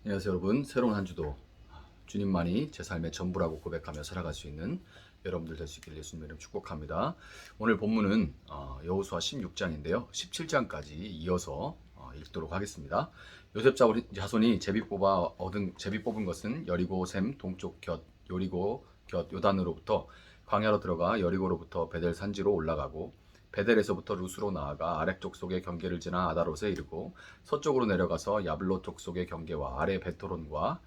안녕하세요 여러분. 새로운 한 주도 주님만이 제 삶의 전부라고 고백하며 살아갈 수 있는 여러분들 될 수 있기를 예수님 이름 축복합니다. 오늘 본문은 여호수아 16장인데요 17장까지 이어서 읽도록 하겠습니다. 요셉 자손이 제비 뽑은 것은 여리고 샘 동쪽 곁 요리고 곁 요단으로부터 광야로 들어가 여리고로부터 베델 산지로 올라가고 베델에서부터 루스로 나아가 아렉 족속의 경계를 지나 아다롯에 이르고 서쪽으로 내려가서 야블로 족속의 경계와 아래 베토론과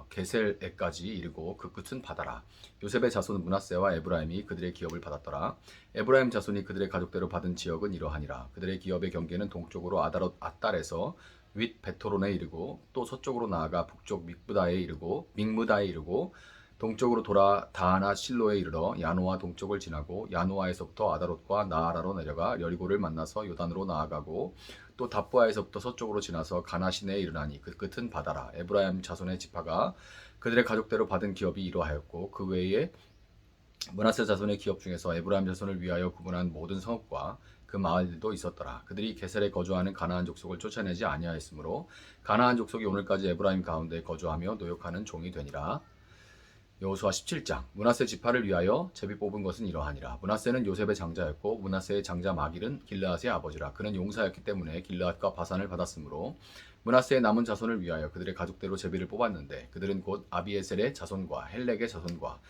게셀에까지 이르고 그 끝은 바다라. 요셉의 자손 므낫세와 에브라임이 그들의 기업을 받았더라. 에브라임 자손이 그들의 가족대로 받은 지역은 이러하니라. 그들의 기업의 경계는 동쪽으로 아다롯 앗달에서 윗 베토론에 이르고 또 서쪽으로 나아가 북쪽 믹무다에 이르고 동쪽으로 돌아 다하나 실로에 이르러 야노아 동쪽을 지나고 야노아에서부터 아다롯과 나아라로 내려가 여리고를 만나서 요단으로 나아가고 또 답부아에서부터 서쪽으로 지나서 가나시네에 이르나니 그 끝은 바다라. 에브라임 자손의 지파가 그들의 가족대로 받은 기업이 이러하였고 그 외에 므낫세 자손의 기업 중에서 에브라임 자손을 위하여 구분한 모든 성읍과 그 마을들도 있었더라. 그들이 게셀에 거주하는 가나안 족속을 쫓아내지 아니하였으므로 가나안 족속이 오늘까지 에브라임 가운데 거주하며 노역하는 종이 되니라. 여호수아 17장. 므낫세 지파를 위하여 제비 뽑은 것은 이러하니라. 므낫세는 요셉의 장자였고 므낫세의 장자 마길은 길르앗의 아버지라. 그는 용사였기 때문에 길르앗과 바산을 받았으므로 므낫세의 남은 자손을 위하여 그들의 가족대로 제비를 뽑았는데 그들은 곧 아비에셀의 자손과 헬렉의 자손과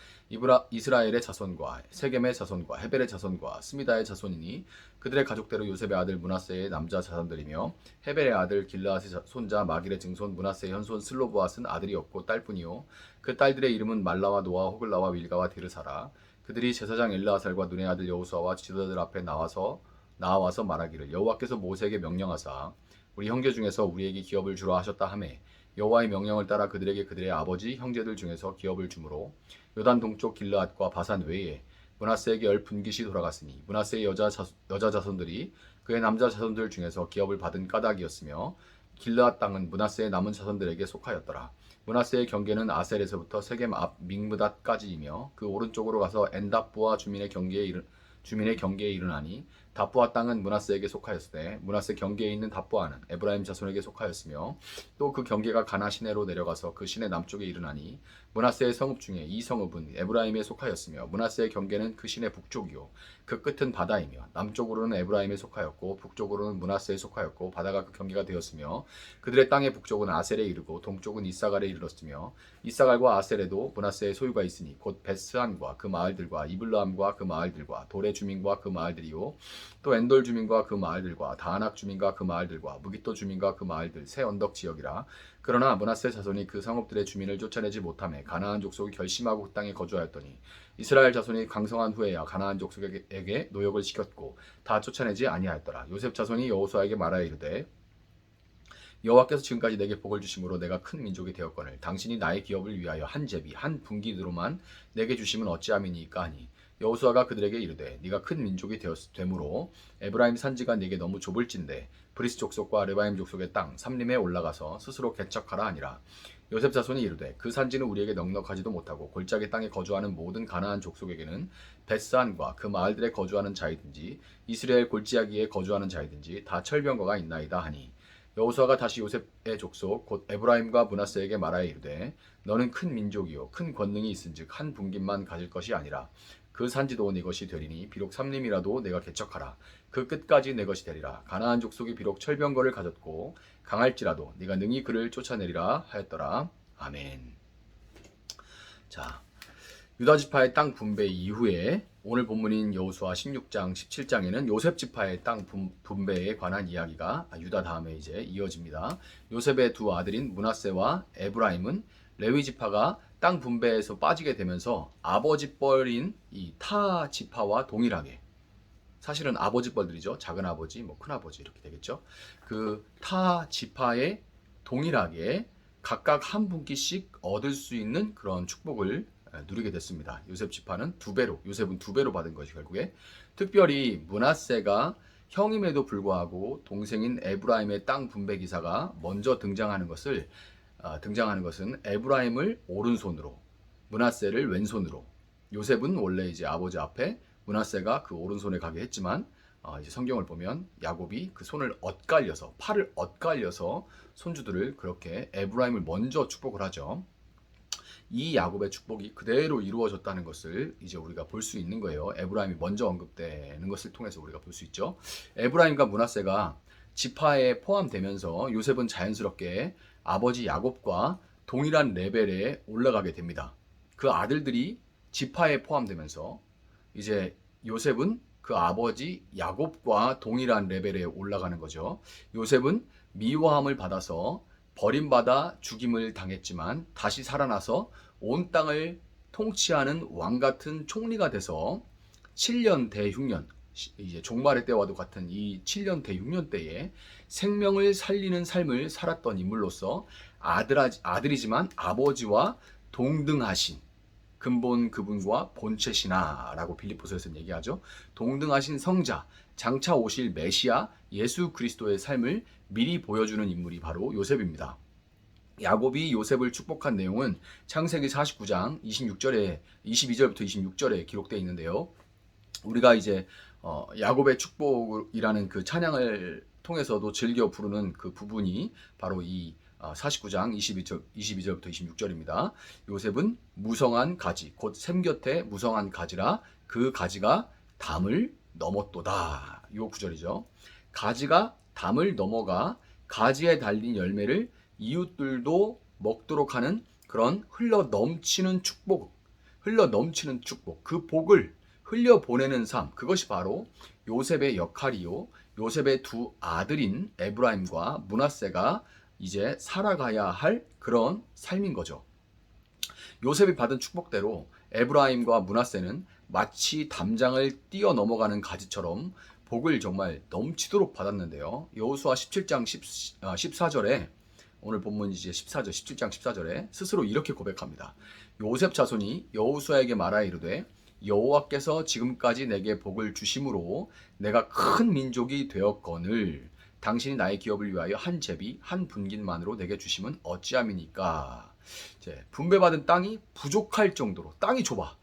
이스라엘의 자손과 세겜의 자손과 헤벨의 자손과 스미다의 자손이니 그들의 가족대로 요셉의 아들 므낫세의 남자 자손들이며 헤벨의 아들 길르앗의 손자 마길의 증손 므낫세의 현손 슬로브앗은 아들이 없고 딸뿐이요 그 딸들의 이름은 말라와 노아 호글라와 윌가와 디르사라. 그들이 제사장 엘르아살과 눈의 아들 여호수아와 지도자들 앞에 나와서 말하기를 여호와께서 모세에게 명령하사 우리 형제 중에서 우리에게 기업을 주라 하셨다 하매 여호와의 명령을 따라 그들에게 그들의 아버지 형제들 중에서 기업을 주므로 요단 동쪽 길르앗과 바산 외에 므낫세에게 10분깃이 돌아갔으니 므낫세의 여자 자손들이 그의 남자 자손들 중에서 기업을 받은 까닭이었으며 길르앗 땅은 므낫세의 남은 자손들에게 속하였더라. 므낫세의 경계는 아셀에서부터 세겜 앞 믹므닷까지이며 그 오른쪽으로 가서 엔답부아 주민의 경계에 이르나니 답부아 땅은 므낫세에게 속하였으되 므낫세 경계에 있는 답부아는 에브라임 자손에게 속하였으며 또 그 경계가 가나 시내로 내려가서 그 시내 남쪽에 이르나니 므낫세의 성읍 중에 이 성읍은 에브라임에 속하였으며 므낫세의 경계는 그 시내 북쪽이요 그 끝은 바다이며 남쪽으로는 에브라임에 속하였고 북쪽으로는 므낫세에 속하였고 바다가 그 경계가 되었으며 그들의 땅의 북쪽은 아셀에 이르고 동쪽은 이사갈에 이르렀으며 이사갈과 아셀에도 므낫세의 소유가 있으니 곧 베스안과 그 마을들과 이블라함과 그 마을들과 돌의 주민과 그 마을들이요 또 엔돌 주민과 그 마을들과 다하낙 주민과 그 마을들과 무기토 주민과 그 마을들 새 언덕 지역이라. 그러나 므낫세 자손이 그 성읍들의 주민을 쫓아내지 못하며 가나안 족속이 결심하고 그 땅에 거주하였더니 이스라엘 자손이 강성한 후에야 가나안 족속에게 노역을 시켰고 다 쫓아내지 아니하였더라. 요셉 자손이 여호수아에게 말하여 이르되 여호와께서 지금까지 내게 복을 주심으로 내가 큰 민족이 되었거늘 당신이 나의 기업을 위하여 한 제비 한 분깃으로만 내게 주심은 어찌함이니까 하니 여호수아가 그들에게 이르되 네가 큰 민족이 되므로 에브라임 산지가 네게 너무 좁을진대 브리스 족속과 르바임 족속의 땅 삼림에 올라가서 스스로 개척하라 하니라. 요셉 자손이 이르되 그 산지는 우리에게 넉넉하지도 못하고 골짜기 땅에 거주하는 모든 가나안 족속에게는 베스안과 그 마을들에 거주하는 자이든지 이스라엘 골짜기에 거주하는 자이든지 다 철병거가 있나이다 하니 여호수아가 다시 요셉의 족속 곧 에브라임과 므낫세에게 말하여 이르되 너는 큰 민족이요 큰 권능이 있은즉 한 분깃만 가질 것이 아니라 그 산지도 네 것이 되리니 비록 삼림이라도 내가 개척하라 그 끝까지 내 것이 되리라. 가나안 족속이 비록 철병거를 가졌고 강할지라도 네가 능히 그를 쫓아내리라 하였더라. 아멘. 자, 유다 지파의 땅 분배 이후에 오늘 본문인 여호수아 16장 17장에는 요셉 지파의 땅 분배에 관한 이야기가 유다 다음에 이제 이어집니다. 요셉의 두 아들인 므낫세와 에브라임은 레위 지파가 땅 분배에서 빠지게 되면서 아버지 뻘인 이 타 지파와 동일하게 사실은 아버지 뻘들이죠. 작은 아버지, 큰 아버지 이렇게 되겠죠. 그 타 지파에 동일하게 각각 한 분기씩 얻을 수 있는 그런 축복을 누리게 됐습니다. 요셉은 두 배로 받은 것이 결국에 특별히 므낫세가 형임에도 불구하고 동생인 에브라임의 땅 분배 기사가 먼저 등장하는 것은 에브라임을 오른손으로 므낫세를 왼손으로 요셉은 원래 이제 아버지 앞에 므낫세가 그 오른손에 가게 했지만 이제 성경을 보면 야곱이 그 손을 엇갈려서 팔을 엇갈려서 손주들을 그렇게 에브라임을 먼저 축복을 하죠. 이 야곱의 축복이 그대로 이루어졌다는 것을 이제 우리가 볼 수 있는 거예요. 에브라임이 먼저 언급되는 것을 통해서 우리가 볼 수 있죠. 에브라임과 므낫세가 지파에 포함되면서 요셉은 자연스럽게 아버지 야곱과 동일한 레벨에 올라가게 됩니다. 그 아들들이 지파에 포함되면서 이제 요셉은 그 아버지 야곱과 동일한 레벨에 올라가는 거죠. 요셉은 미워함을 받아서 버림받아 죽임을 당했지만 다시 살아나서 온 땅을 통치하는 왕 같은 총리가 돼서 7년 대흉년, 이제 종말의 때와도 같은 이 7년 대흉년 때에 생명을 살리는 삶을 살았던 인물로서 아들이지만 아버지와 동등하신 근본 그분과 본체시나라고 빌립보서에서는 얘기하죠. 동등하신 성자, 장차 오실 메시아 예수 그리스도의 삶을 미리 보여주는 인물이 바로 요셉입니다. 야곱이 요셉을 축복한 내용은 창세기 49장 22절부터 26절에 기록되어 있는데요. 우리가 이제 야곱의 축복이라는 그 찬양을 통해서도 즐겨 부르는 그 부분이 바로 이 49장 22절부터 26절입니다. 요셉은 무성한 가지, 곧 샘 곁에 무성한 가지라 그 가지가 담을 넘었도다. 요 구절이죠. 가지가 담을 넘어가 가지에 달린 열매를 이웃들도 먹도록 하는 그런 흘러 넘치는 축복, 그 복을 흘려 보내는 삶, 그것이 바로 요셉의 역할이요. 요셉의 두 아들인 에브라임과 므낫세가 이제 살아가야 할 그런 삶인 거죠. 요셉이 받은 축복대로 에브라임과 므낫세는 마치 담장을 뛰어 넘어가는 가지처럼 복을 정말 넘치도록 받았는데요. 여호수아 17장 14절에 오늘 본문 이제 17장 14절에 스스로 이렇게 고백합니다. 요셉 자손이 여호수아에게 말하여 이르되 여호와께서 지금까지 내게 복을 주심으로 내가 큰 민족이 되었거늘 당신이 나의 기업을 위하여 한 제비 한 분깃만으로 내게 주심은 어찌함이니까. 이제 분배받은 땅이 부족할 정도로, 땅이 좁아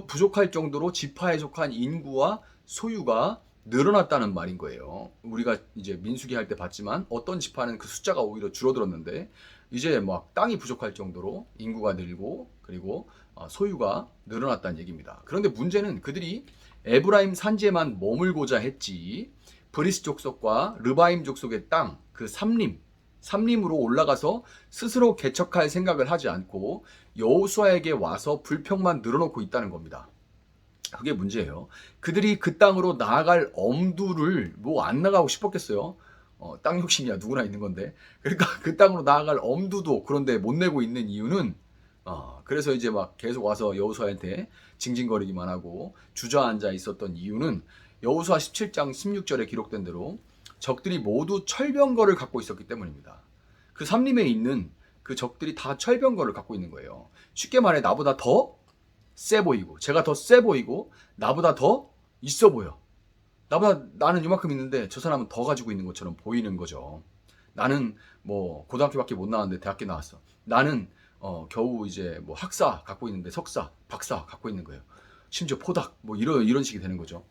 부족할 정도로 지파에 속한 인구와 소유가 늘어났다는 말인 거예요. 우리가 이제 민수기 할 때 봤지만 어떤 지파는 그 숫자가 오히려 줄어들었는데 이제 막 땅이 부족할 정도로 인구가 늘고 그리고 소유가 늘어났다는 얘기입니다. 그런데 문제는 그들이 에브라임 산지에만 머물고자 했지 브리스 족속과 르바임 족속의 땅, 그 삼림으로 올라가서 스스로 개척할 생각을 하지 않고 여호수아에게 와서 불평만 늘어놓고 있다는 겁니다. 그게 문제예요. 그들이 그 땅으로 나아갈 엄두를 뭐 안 나가고 싶었겠어요. 땅 욕심이야 누구나 있는 건데. 그러니까 그 땅으로 나아갈 엄두도 그런데 못 내고 있는 이유는 그래서 이제 막 계속 와서 여호수아한테 징징거리기만 하고 주저앉아 있었던 이유는 여호수아 17장 16절에 기록된 대로 적들이 모두 철병거를 갖고 있었기 때문입니다. 그 삼림에 있는 그 적들이 다 철병거를 갖고 있는 거예요. 쉽게 말해 나보다 더 세 보이고 제가 더 세 보이고 나보다 더 있어 보여. 나는 이만큼 있는데 저 사람은 더 가지고 있는 것처럼 보이는 거죠. 나는 뭐 고등학교밖에 못 나왔는데 대학교 나왔어. 나는 겨우 이제 뭐 학사 갖고 있는데 석사, 박사 갖고 있는 거예요. 심지어 포닥 뭐 이런 식이 되는 거죠.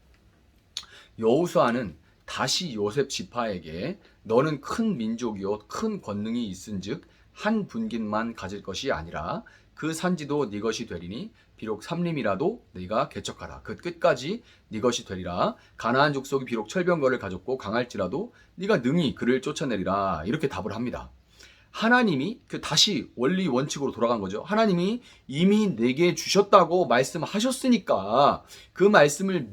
여호수아는 다시 요셉 지파에게 너는 큰 민족이요 큰 권능이 있은즉 한 분깃만 가질 것이 아니라 그 산지도 네 것이 되리니 비록 삼림이라도 네가 개척하라. 그 끝까지 네 것이 되리라. 가나안 족속이 비록 철병거를 가졌고 강할지라도 네가 능히 그를 쫓아내리라. 이렇게 답을 합니다. 하나님이 다시 원리 원칙으로 돌아간 거죠. 하나님이 이미 내게 주셨다고 말씀하셨으니까 그 말씀을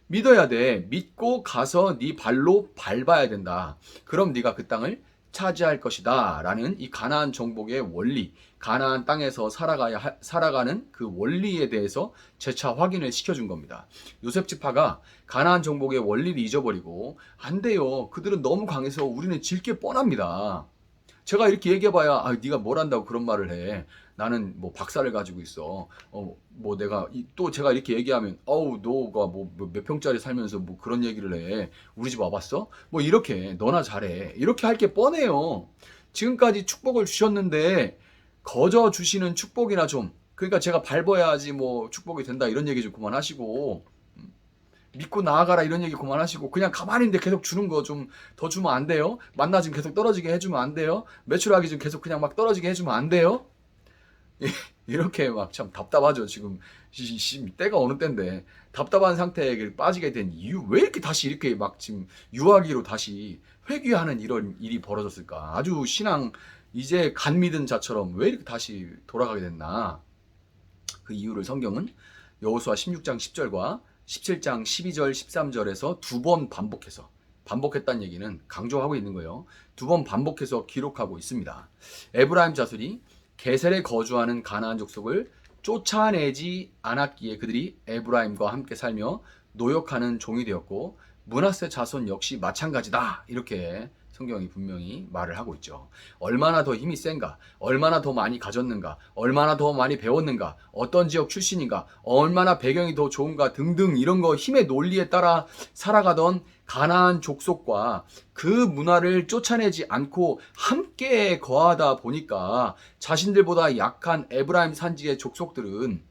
믿어야 돼. 믿고 가서 네 발로 밟아야 된다. 그럼 네가 그 땅을 차지할 것이다 라는 이 가나안 정복의 원리, 가나안 땅에서 살아가는 그 원리에 대해서 재차 확인을 시켜준 겁니다. 요셉 지파가 가나안 정복의 원리를 잊어버리고 안 돼요. 그들은 너무 강해서 우리는 질 게 뻔합니다. 제가 이렇게 얘기해봐야 네가 뭘 안다고 그런 말을 해. 나는 뭐 박사를 가지고 있어. 뭐 내가 또 제가 이렇게 얘기하면 너가 뭐 몇 평짜리 살면서 뭐 그런 얘기를 해. 우리 집 와봤어? 뭐 이렇게 너나 잘해. 이렇게 할 게 뻔해요. 지금까지 축복을 주셨는데 거저 주시는 축복이나 좀 그러니까 제가 밟아야지 뭐 축복이 된다 이런 얘기 좀 그만하시고 믿고 나아가라 이런 얘기 그만하시고 그냥 가만히 있는데 계속 주는 거 좀 더 주면 안 돼요? 만나 지금 계속 떨어지게 해주면 안 돼요? 매출하기 좀 계속 그냥 막 떨어지게 해주면 안 돼요? 이렇게 막 참 답답하죠. 지금 때가 어느 때인데 답답한 상태에 빠지게 된 이유, 왜 이렇게 다시 이렇게 막 지금 유아기로 다시 회귀하는 이런 일이 벌어졌을까? 아주 신앙 이제 간 믿은 자처럼 왜 이렇게 다시 돌아가게 됐나? 그 이유를 성경은 여호수아 16장 10절과 17장 12절 13절에서 두 번 반복했다는 얘기는 강조하고 있는 거예요. 두 번 반복해서 기록하고 있습니다. 에브라임 자손이 게셀에 거주하는 가나안 족속을 쫓아내지 않았기에 그들이 에브라임과 함께 살며 노역하는 종이 되었고 므낫세 자손 역시 마찬가지다. 이렇게 성경이 분명히 말을 하고 있죠. 얼마나 더 힘이 센가, 얼마나 더 많이 가졌는가, 얼마나 더 많이 배웠는가, 어떤 지역 출신인가, 얼마나 배경이 더 좋은가 등등 이런 거 힘의 논리에 따라 살아가던 가나안 족속과 그 문화를 쫓아내지 않고 함께 거하다 보니까 자신들보다 약한 에브라임 산지의 족속들은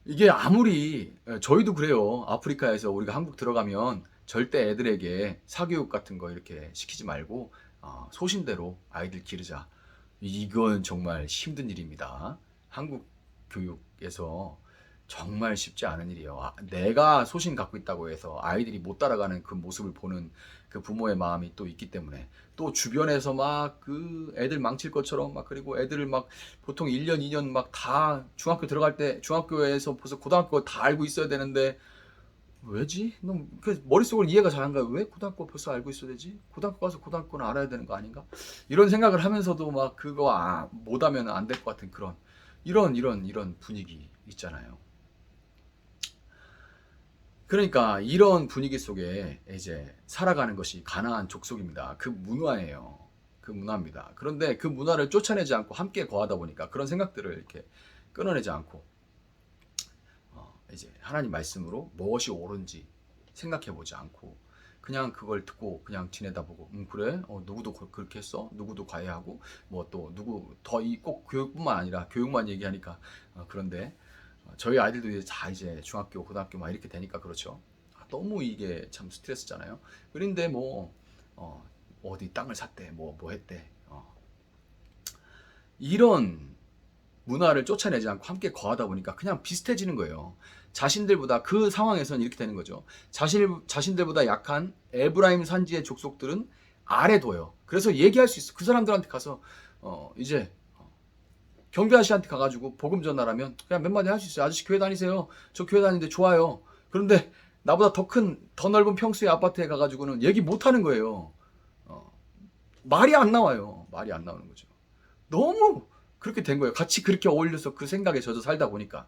이게 아무리 저희도 그래요. 아프리카에서 우리가 한국 들어가면 절대 애들에게 사교육 같은 거 이렇게 시키지 말고 소신대로 아이들 기르자. 이건 정말 힘든 일입니다. 한국 교육에서 정말 쉽지 않은 일이에요. 내가 소신 갖고 있다고 해서 아이들이 못 따라가는 그 모습을 보는 그 부모의 마음이 또 있기 때문에 또 주변에서 막 그 애들 망칠 것처럼 막 그리고 애들을 막 보통 1년, 2년 막 다 중학교 들어갈 때 중학교에서 벌써 고등학교 다 알고 있어야 되는데 왜지? 너무 그 머릿속으로 이해가 잘 안 가요. 왜 고등학교 벌써 알고 있어야 되지? 고등학교 가서 고등학교는 알아야 되는 거 아닌가? 이런 생각을 하면서도 막 그거 못하면 안 될 것 같은 그런 이런 분위기 있잖아요. 그러니까 이런 분위기 속에 이제 살아가는 것이 가나안 족속입니다. 그 문화예요. 그 문화입니다. 그런데 그 문화를 쫓아내지 않고 함께 거하다 보니까 그런 생각들을 이렇게 끊어내지 않고 이제 하나님 말씀으로 무엇이 옳은지 생각해 보지 않고 그냥 그걸 듣고 그냥 지내다 보고 그래? 누구도 그렇게 했어? 누구도 과외하고 뭐 또 누구 더 꼭 교육뿐만 아니라 교육만 얘기하니까 그런데 저희 아이들도 이제 중학교, 고등학교 막 이렇게 되니까 그렇죠. 너무 이게 참 스트레스잖아요. 그런데 뭐 어디 땅을 샀대, 뭐 했대. 이런 문화를 쫓아내지 않고 함께 거하다 보니까 그냥 비슷해지는 거예요. 자신들보다 그 상황에서는 이렇게 되는 거죠. 자신들보다 약한 에브라임 산지의 족속들은 아래 둬요. 그래서 얘기할 수 있어. 그 사람들한테 가서 이제 경비 아저씨한테 가가지고 복음 전하라면 그냥 몇 마디 할 수 있어요. 아저씨 교회 다니세요. 저 교회 다니는데 좋아요. 그런데 나보다 더 넓은 평수의 아파트에 가가지고는 얘기 못 하는 거예요. 말이 안 나와요. 말이 안 나오는 거죠. 너무 그렇게 된 거예요. 같이 그렇게 어울려서 그 생각에 젖어 살다 보니까.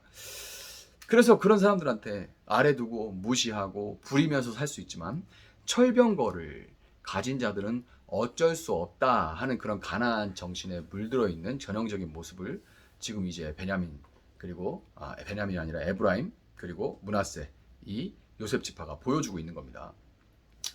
그래서 그런 사람들한테 아래 두고 무시하고 부리면서 살 수 있지만 철병거를 가진 자들은 어쩔 수 없다 하는 그런 가나안 정신에 물들어 있는 전형적인 모습을 지금 이제 베냐민 그리고 베냐민이 아니라 에브라임 그리고 므낫세 이 요셉 지파가 보여주고 있는 겁니다.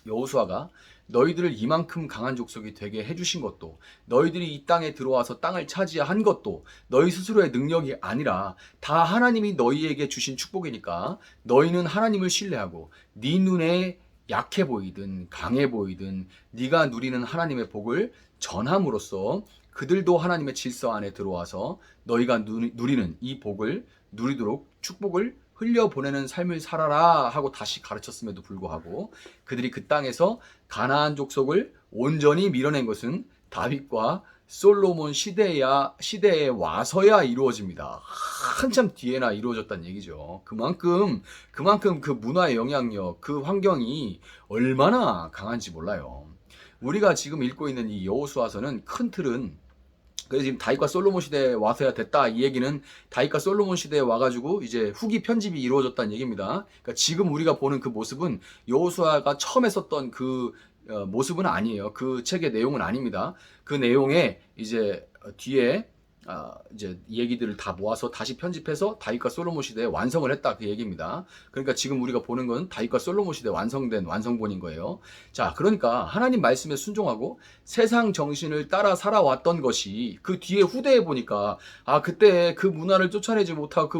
여호수아가 너희들을 이만큼 강한 족속이 되게 해주신 것도 너희들이 이 땅에 들어와서 땅을 차지한 것도 너희 스스로의 능력이 아니라 다 하나님이 너희에게 주신 축복이니까 너희는 하나님을 신뢰하고 네 눈에 약해 보이든 강해 보이든 네가 누리는 하나님의 복을 전함으로써 그들도 하나님의 질서 안에 들어와서 너희가 누리는 이 복을 누리도록 축복을 흘려보내는 삶을 살아라 하고 다시 가르쳤음에도 불구하고 그들이 그 땅에서 가나안 족속을 온전히 밀어낸 것은 다윗과 솔로몬 시대에 와서야 이루어집니다. 한참 뒤에나 이루어졌다는 얘기죠. 그만큼 그 문화의 영향력, 그 환경이 얼마나 강한지 몰라요. 우리가 지금 읽고 있는 이 여호수아서는 큰 틀은 그래서 지금 다윗과 솔로몬 시대에 와서야 됐다 이 얘기는 다윗과 솔로몬 시대에 와가지고 이제 후기 편집이 이루어졌다는 얘기입니다. 그러니까 지금 우리가 보는 그 모습은 여호수아가 처음에 썼던 그 모습은 아니에요. 그 책의 내용은 아닙니다. 그 내용에 이제 뒤에 이제 이 얘기들을 다 모아서 다시 편집해서 다윗과 솔로몬 시대에 완성을 했다, 그 얘기입니다. 그러니까 지금 우리가 보는 건 다윗과 솔로몬 시대에 완성된 완성본인 거예요. 자, 그러니까 하나님 말씀에 순종하고 세상 정신을 따라 살아왔던 것이 그 뒤에 후대에 보니까 그때 그 문화를 쫓아내지 못하고 그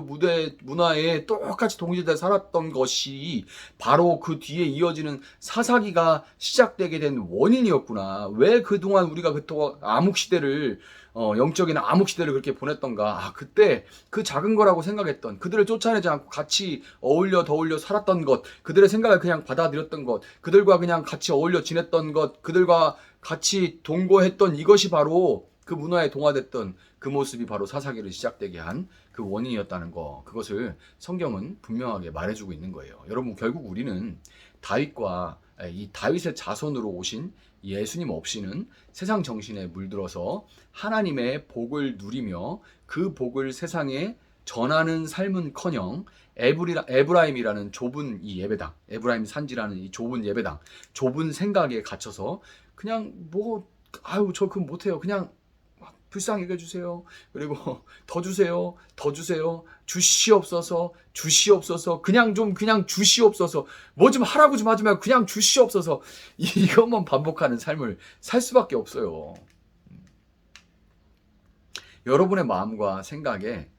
문화에 똑같이 동질돼 살았던 것이 바로 그 뒤에 이어지는 사사기가 시작되게 된 원인이었구나. 왜 그동안 우리가 그동안 암흑 시대를 영적인 암흑 시대를 그렇게 보냈던가. 그때 그 작은 거라고 생각했던, 그들을 쫓아내지 않고 같이 어울려 더울려 살았던 것, 그들의 생각을 그냥 받아들였던 것, 그들과 그냥 같이 어울려 지냈던 것, 그들과 같이 동거했던 이것이 바로 그 문화에 동화됐던 그 모습이 바로 사사기를 시작되게 한 그 원인이었다는 거, 그것을 성경은 분명하게 말해주고 있는 거예요. 여러분, 결국 우리는 다윗과 이 다윗의 자손으로 오신 예수님 없이는 세상 정신에 물들어서 하나님의 복을 누리며 그 복을 세상에 전하는 삶은커녕 에브라임이라는 좁은 이 예배당, 에브라임 산지라는 이 좁은 예배당, 좁은 생각에 갇혀서 그냥 저 그거 못해요, 그냥 불쌍히 여겨주세요, 그리고 더 주세요, 더 주세요, 주시옵소서, 주시옵소서, 그냥 주시옵소서, 뭐 좀 하라고 좀 하지 말고 그냥 주시옵소서, 이것만 반복하는 삶을 살 수밖에 없어요. 여러분의 마음과 생각에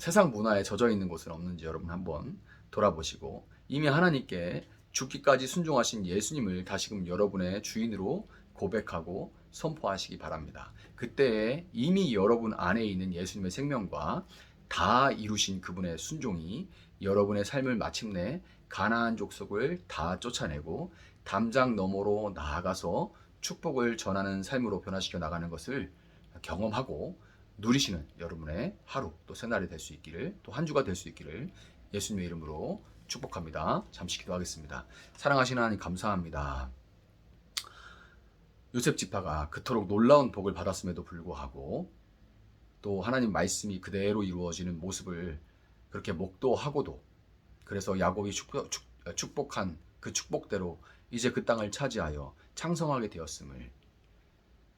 세상 문화에 젖어 있는 곳은 없는지 여러분 한번 돌아보시고, 이미 하나님께 죽기까지 순종하신 예수님을 다시금 여러분의 주인으로 고백하고 선포하시기 바랍니다. 그때 이미 여러분 안에 있는 예수님의 생명과 다 이루신 그분의 순종이 여러분의 삶을 마침내 가나안 족속을 다 쫓아내고 담장 너머로 나아가서 축복을 전하는 삶으로 변화시켜 나가는 것을 경험하고 누리시는 여러분의 하루, 또 새날이 될 수 있기를, 또 한 주가 될 수 있기를 예수님의 이름으로 축복합니다. 잠시 기도하겠습니다. 사랑하시는 하나님, 감사합니다. 요셉 지파가 그토록 놀라운 복을 받았음에도 불구하고 또 하나님 말씀이 그대로 이루어지는 모습을 그렇게 목도하고도, 그래서 야곱이 축복한 그 축복대로 이제 그 땅을 차지하여 창성하게 되었음을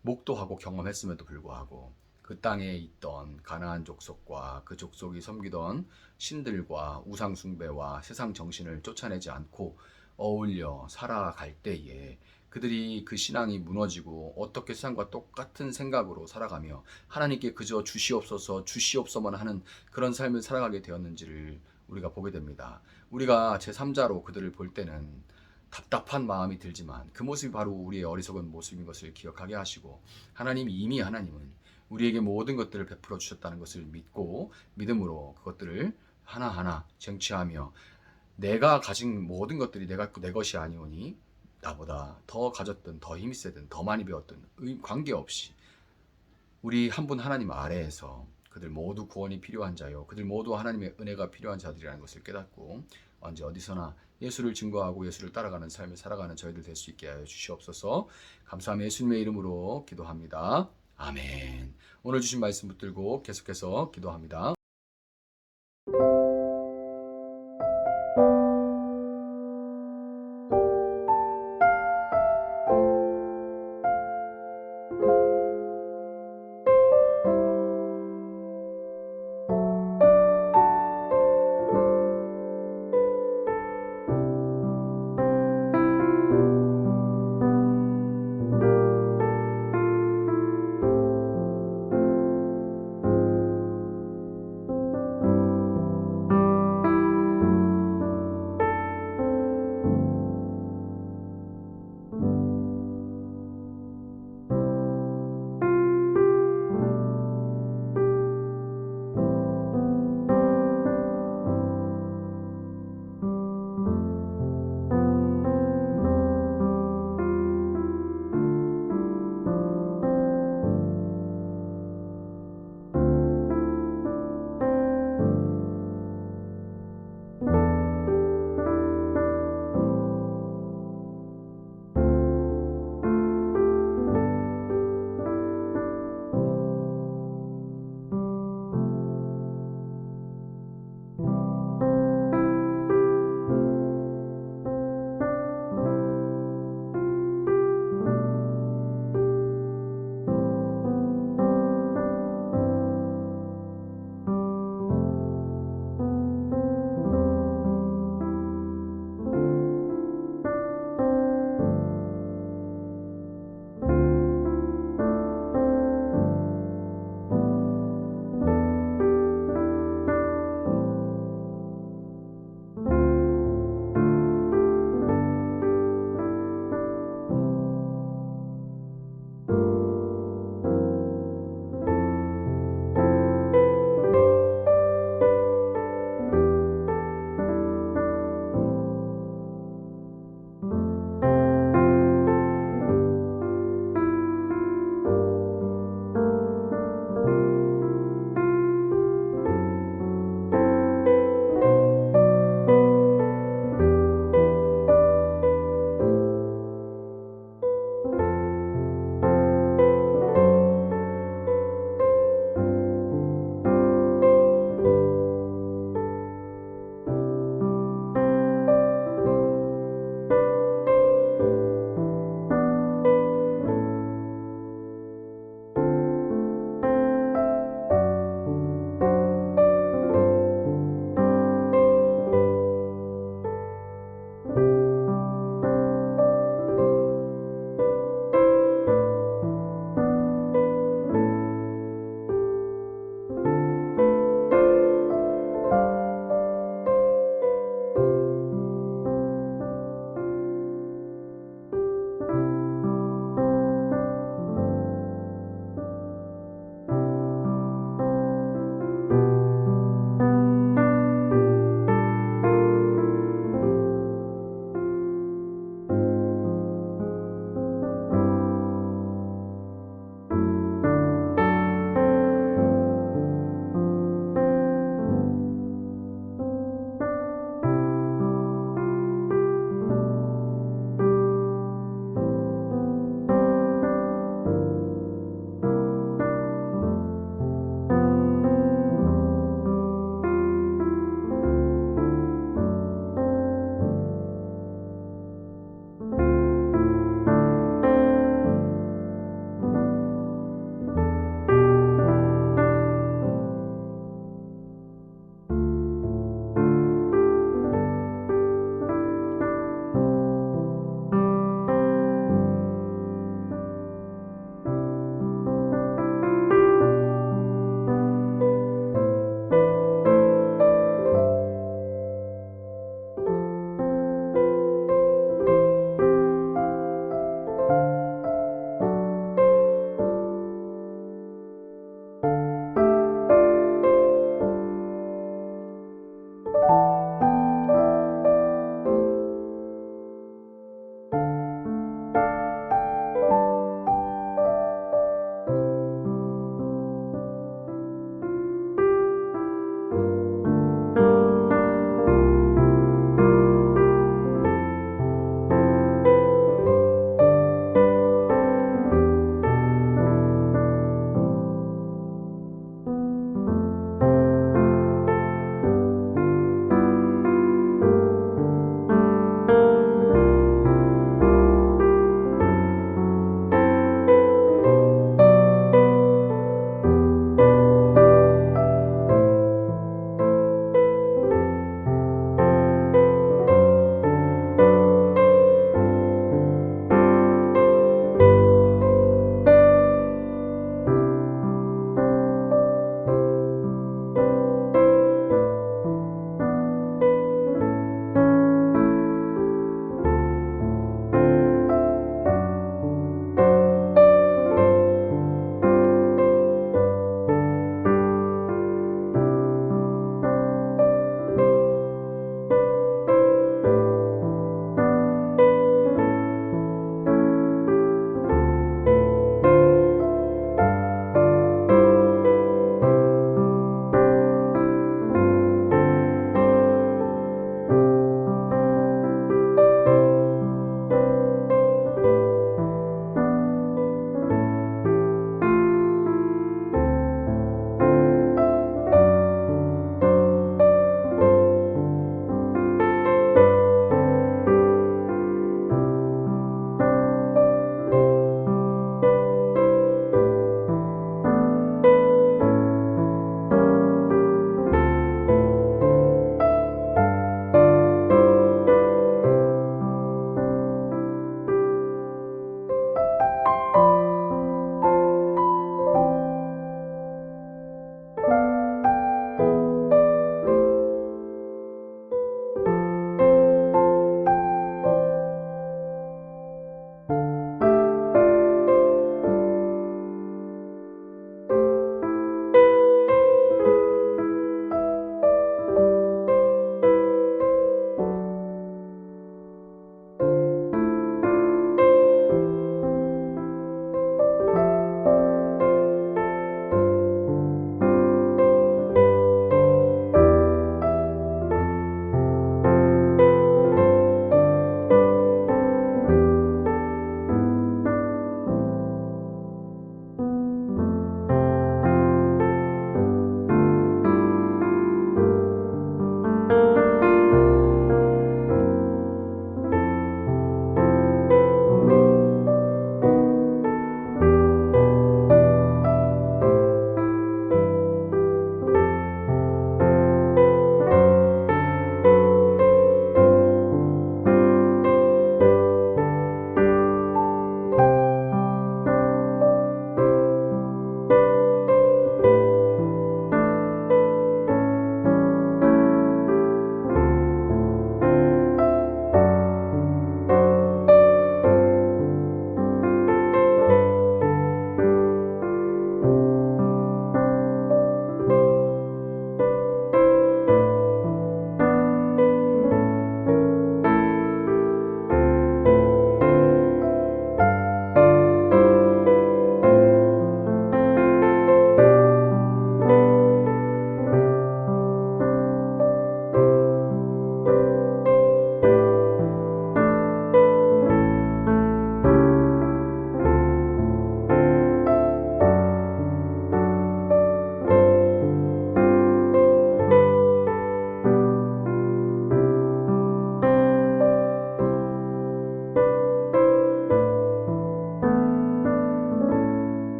목도하고 경험했음에도 불구하고 그 땅에 있던 가나안 족속과 그 족속이 섬기던 신들과 우상 숭배와 세상 정신을 쫓아내지 않고 어울려 살아갈 때에 그들이 그 신앙이 무너지고 어떻게 세상과 똑같은 생각으로 살아가며 하나님께 그저 주시옵소서 주시옵소만 하는 그런 삶을 살아가게 되었는지를 우리가 보게 됩니다. 우리가 제3자로 그들을 볼 때는 답답한 마음이 들지만 그 모습이 바로 우리의 어리석은 모습인 것을 기억하게 하시고, 이미 하나님은 우리에게 모든 것들을 베풀어 주셨다는 것을 믿고 믿음으로 그것들을 하나하나 쟁취하며 내가 가진 모든 것들이 내 것이 아니오니 나보다 더 가졌든 더 힘이 세든 더 많이 배웠든 관계없이 우리 한 분 하나님 아래에서 그들 모두 구원이 필요한 자요, 그들 모두 하나님의 은혜가 필요한 자들이라는 것을 깨닫고 언제 어디서나 예수를 증거하고 예수를 따라가는 삶을 살아가는 저희들 될 수 있게 하여 주시옵소서. 감사하며 예수님의 이름으로 기도합니다. 아멘. 오늘 주신 말씀 붙들고 계속해서 기도합니다.